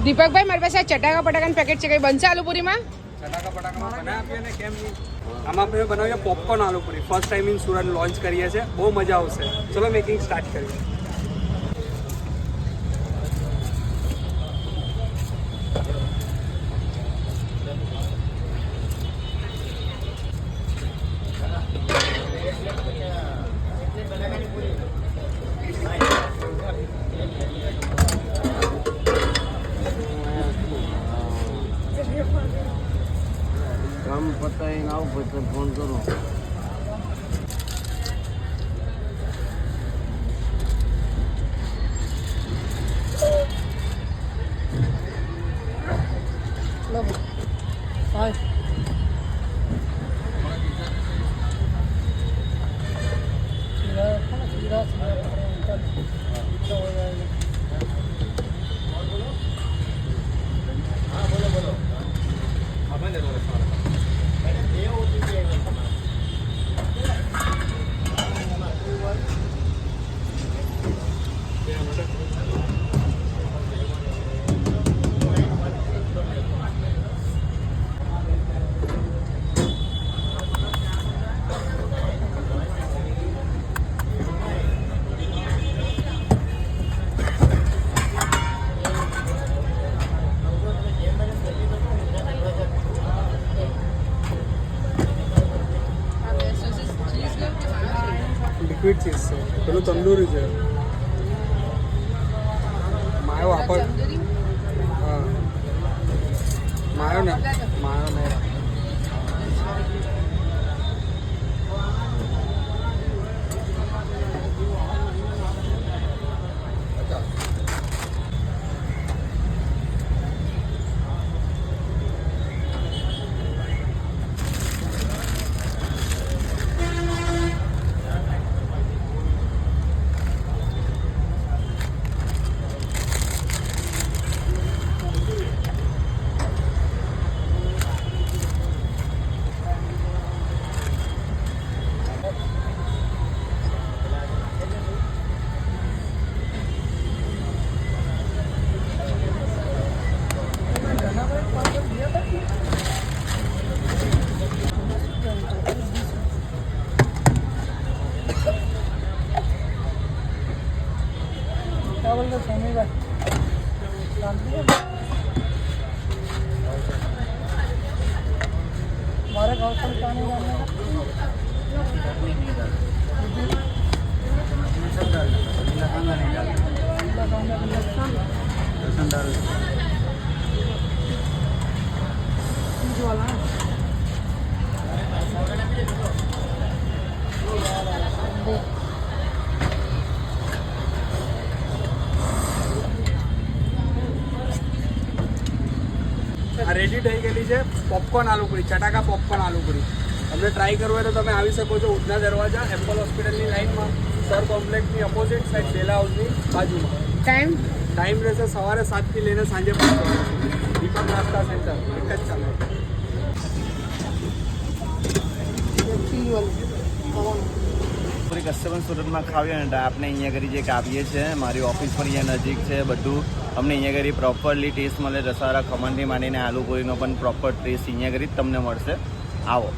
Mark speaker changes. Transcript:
Speaker 1: દીપકભાઈ મારી પાસે ચટાકા પટાકાનું પેકેટ છે, કઈ બનશે આલુપુરીમાં?
Speaker 2: ચટાકા પટાકામાં બનાવી આપીએ ને, કેમ નહીં. આમાં આપણે બનાવીએ popcorn aloo puri. First time in Surat launch કરીએ છીએ, બહુ મજા આવશે. ચલો મેકિંગ સ્ટાર્ટ કરીએ.
Speaker 3: કામ પતાવીને આવું પછી ફોન કરો. લિક્વિડ ચીઝ છે, પેલું તંદૂરી છે, માયો વાપર. હા માયો ને માયો નહીં. આ રેડી થઈ ગયેલી છે પોપકોર્ન આલુપુરી, ચટાકા પોપકોર્ન આલુપુરી. તમને ટ્રાય કરવું હોય તો તમે આવી શકો છો ઉધના દરવાજા, એપલ હોસ્પિટલની લાઇનમાં, સર કોમ્પ્લેક્સની અપોઝિટ સાઈડ, બેલા હાઉસની બાજુમાં. ટાઈમ રહેશે સવારે 7 થી લઈને સાંજે 5 વાગ્યા. દીપક નાસ્તા સેન્ટર એક જ ચાલે. કસ્ટમર સુરતમાં ખાવીએ ને આપણે અહીંયા કરી જે કાપીએ છીએ, મારી ઓફિસ પણ અહીંયા નજીક છે. બધું અમને અહીંયા કરી પ્રોપરલી ટેસ્ટ મળે. રસાવાળા ખમણથી માંડીને આલુપુરીનો પણ પ્રોપર ટેસ્ટ અહીંયા કરી તમને મળશે. આવો.